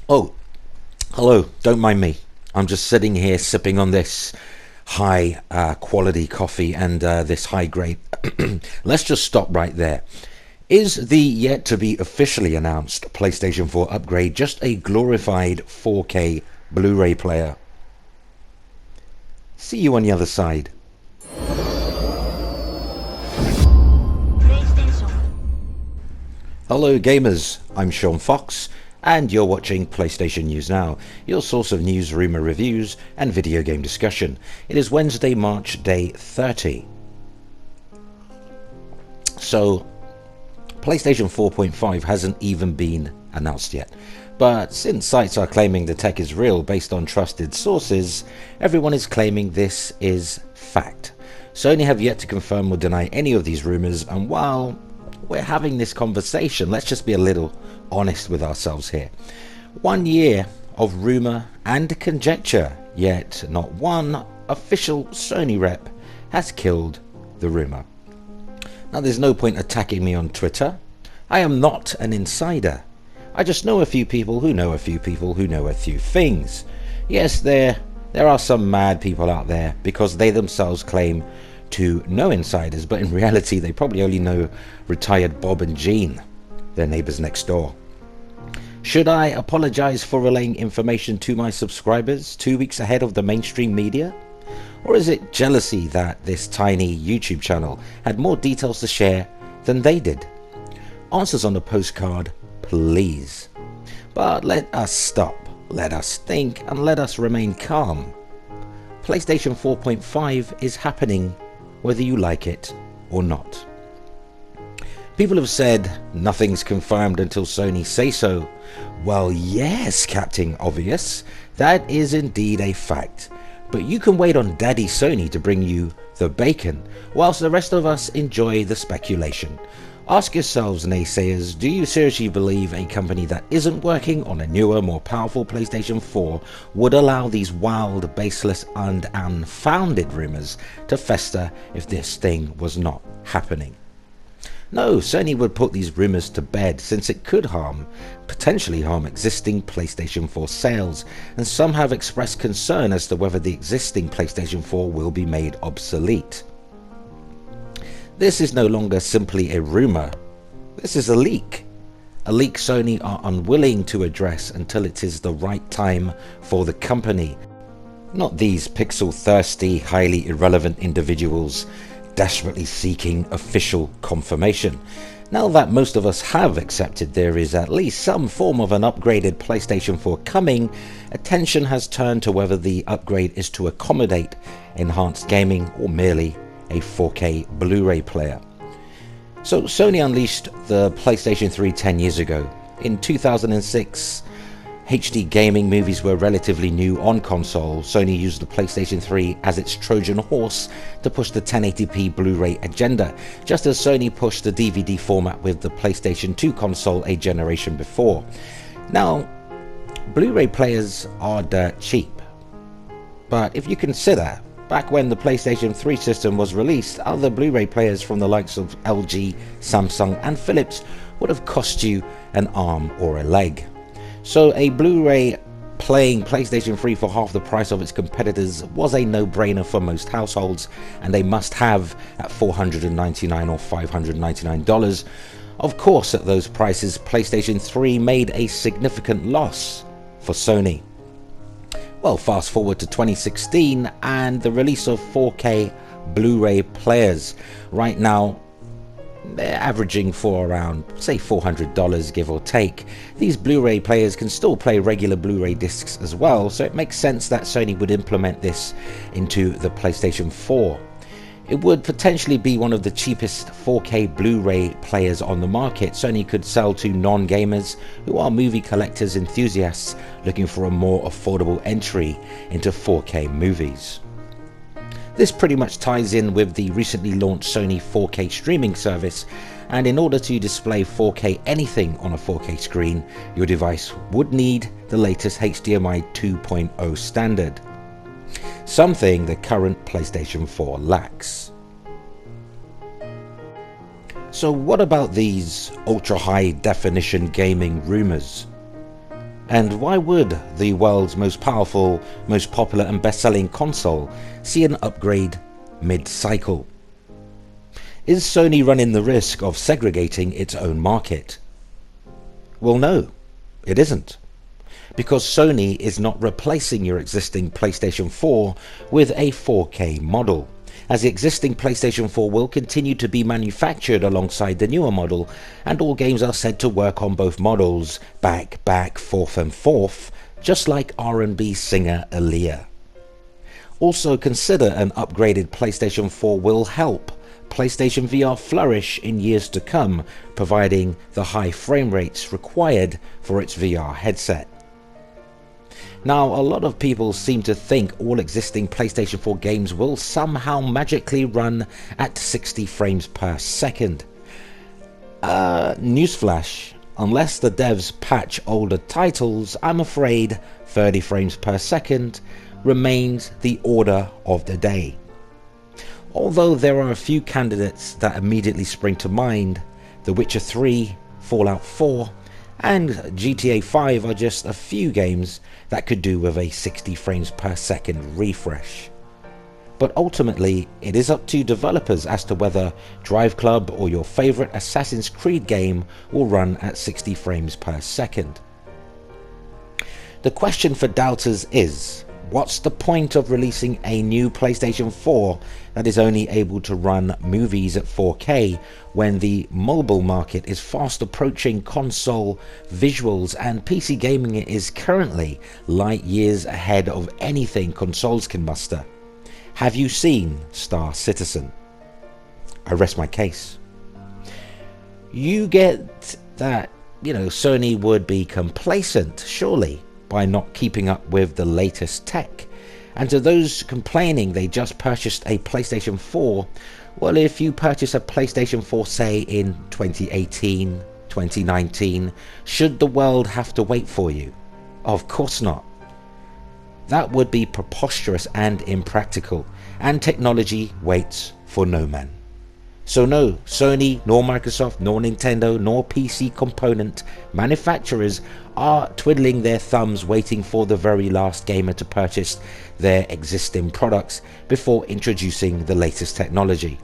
Oh, hello, don't mind me. I'm just sitting here sipping on this high quality coffee and this high grade. Let's just stop right there. Is the yet to be officially announced PlayStation 4 upgrade just a glorified 4K Blu ray player? See you on the other side. Hello gamers, I'm Sean Fox, and you're watching PlayStation News Now, your source of news, rumour, reviews, and video game discussion. It is Wednesday, March day 30. So, PlayStation 4.5 hasn't even been announced yet. But since sites are claiming the tech is real based on trusted sources, everyone is claiming this is fact. Sony have yet to confirm or deny any of these rumours, and while we're having this conversation, let's just be a little honest with ourselves here. 1 year of rumour and conjecture, yet not one official Sony rep has killed the rumour. Now, there's no point attacking me on Twitter. I am not an insider. I just know a few people who know a few people who know a few things. Yes, there are some mad people out there because they themselves claim to know insiders, but in reality they probably only know retired Bob and Jean, their neighbours next door. Should I apologise for relaying information to my subscribers 2 weeks ahead of the mainstream media? Or is it jealousy that this tiny YouTube channel had more details to share than they did? Answers on the postcard, please. But let us stop, let us think, and let us remain calm. PlayStation 4.5 is happening whether you like it or not. People have said nothing's confirmed until Sony say so. Well, yes, Captain Obvious, that is indeed a fact. But you can wait on Daddy Sony to bring you the bacon, whilst the rest of us enjoy the speculation. Ask yourselves, naysayers, do you seriously believe a company that isn't working on a newer, more powerful PlayStation 4 would allow these wild, baseless, and unfounded rumours to fester if this thing was not happening? No, Sony would put these rumours to bed since it could potentially harm existing PlayStation 4 sales, and some have expressed concern as to whether the existing PlayStation 4 will be made obsolete. This is no longer simply a rumour, this is a leak. A leak Sony are unwilling to address until it is the right time for the company. Not these pixel-thirsty, highly irrelevant individuals desperately seeking official confirmation. Now that most of us have accepted there is at least some form of an upgraded PlayStation 4 coming, attention has turned to whether the upgrade is to accommodate enhanced gaming or merely a 4K Blu-ray player. So Sony unleashed the PlayStation 3 10 years ago. In 2006, HD gaming movies were relatively new on console. Sony used the PlayStation 3 as its Trojan horse to push the 1080p Blu-ray agenda, just as Sony pushed the DVD format with the PlayStation 2 console a generation before. Now, Blu-ray players are dirt cheap, but if you consider back when the PlayStation 3 system was released, other Blu-ray players from the likes of LG, Samsung and Philips would have cost you an arm or a leg. So a Blu-ray playing PlayStation 3 for half the price of its competitors was a no-brainer for most households, and a must-have at $499 or $599. Of course, at those prices, PlayStation 3 made a significant loss for Sony. Well, fast forward to 2016 and the release of 4K Blu-ray players. Right now, they're averaging for around, say, $400 give or take. These Blu-ray players can still play regular Blu-ray discs as well, so it makes sense that Sony would implement this into the PlayStation 4. It would potentially be one of the cheapest 4K Blu-ray players on the market. Sony could sell to non-gamers who are movie collectors enthusiasts looking for a more affordable entry into 4K movies. This pretty much ties in with the recently launched Sony 4K streaming service, and in order to display 4K anything on a 4K screen, your device would need the latest HDMI 2.0 standard, something the current PlayStation 4 lacks. So what about these ultra high definition gaming rumors? And why would the world's most powerful, most popular and best-selling console see an upgrade mid-cycle? Is Sony running the risk of segregating its own market? Well, no, it isn't. Because Sony is not replacing your existing PlayStation 4 with a 4K model, as the existing PlayStation 4 will continue to be manufactured alongside the newer model, and all games are said to work on both models, back, forth and forth, just like R&B singer Aaliyah. Also consider an upgraded PlayStation 4 will help PlayStation VR flourish in years to come, providing the high frame rates required for its VR headset. Now, a lot of people seem to think all existing PlayStation 4 games will somehow magically run at 60 frames per second. Newsflash, unless the devs patch older titles, I'm afraid 30 frames per second remains the order of the day. Although there are a few candidates that immediately spring to mind, The Witcher 3, Fallout 4 and GTA 5 are just a few games that could do with a 60 frames per second refresh. But ultimately, it is up to developers as to whether Drive Club or your favorite Assassin's Creed game will run at 60 frames per second. The question for doubters is, what's the point of releasing a new PlayStation 4 that is only able to run movies at 4K when the mobile market is fast approaching console visuals and PC gaming is currently light years ahead of anything consoles can muster? Have you seen Star Citizen? I rest my case. You get that, Sony would be complacent, surely, by not keeping up with the latest tech. And to those complaining they just purchased a PlayStation 4, well, if you purchase a PlayStation 4 say in 2018, 2019, should the world have to wait for you? Of course not. That would be preposterous and impractical, and technology waits for no man. So no, Sony, nor Microsoft, nor Nintendo, nor PC component manufacturers are twiddling their thumbs waiting for the very last gamer to purchase their existing products before introducing the latest technology.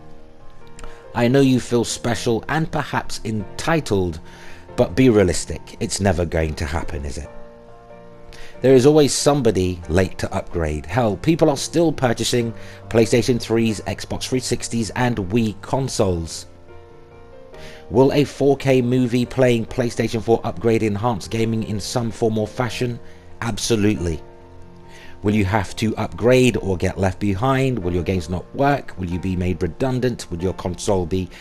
I know you feel special and perhaps entitled, but be realistic, it's never going to happen, is it? There is always somebody late to upgrade. Hell, people are still purchasing PlayStation 3s, Xbox 360s and Wii consoles. Will a 4K movie playing PlayStation 4 upgrade enhance gaming in some form or fashion? Absolutely. Will you have to upgrade or get left behind? Will your games not work? Will you be made redundant? Will your console be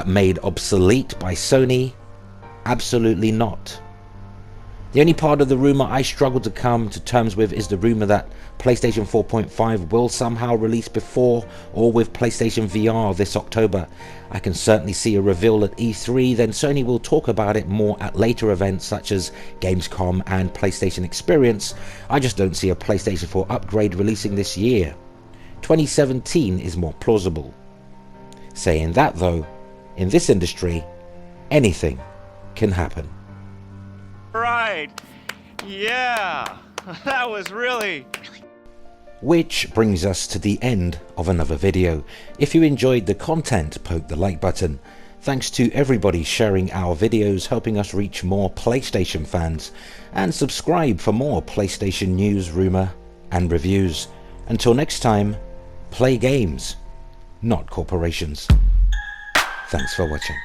made obsolete by Sony? Absolutely not. The only part of the rumour I struggle to come to terms with is the rumour that PlayStation 4.5 will somehow release before or with PlayStation VR this October. I can certainly see a reveal at E3, then Sony will talk about it more at later events such as Gamescom and PlayStation Experience. I just don't see a PlayStation 4 upgrade releasing this year. 2017 is more plausible. Saying that though, in this industry, anything can happen. Right. Yeah. That was really... Which brings us to the end of another video. If you enjoyed the content, poke the like button. Thanks to everybody sharing our videos, helping us reach more PlayStation fans. And subscribe for more PlayStation news, rumour and reviews. Until next time, play games, not corporations. Thanks for watching.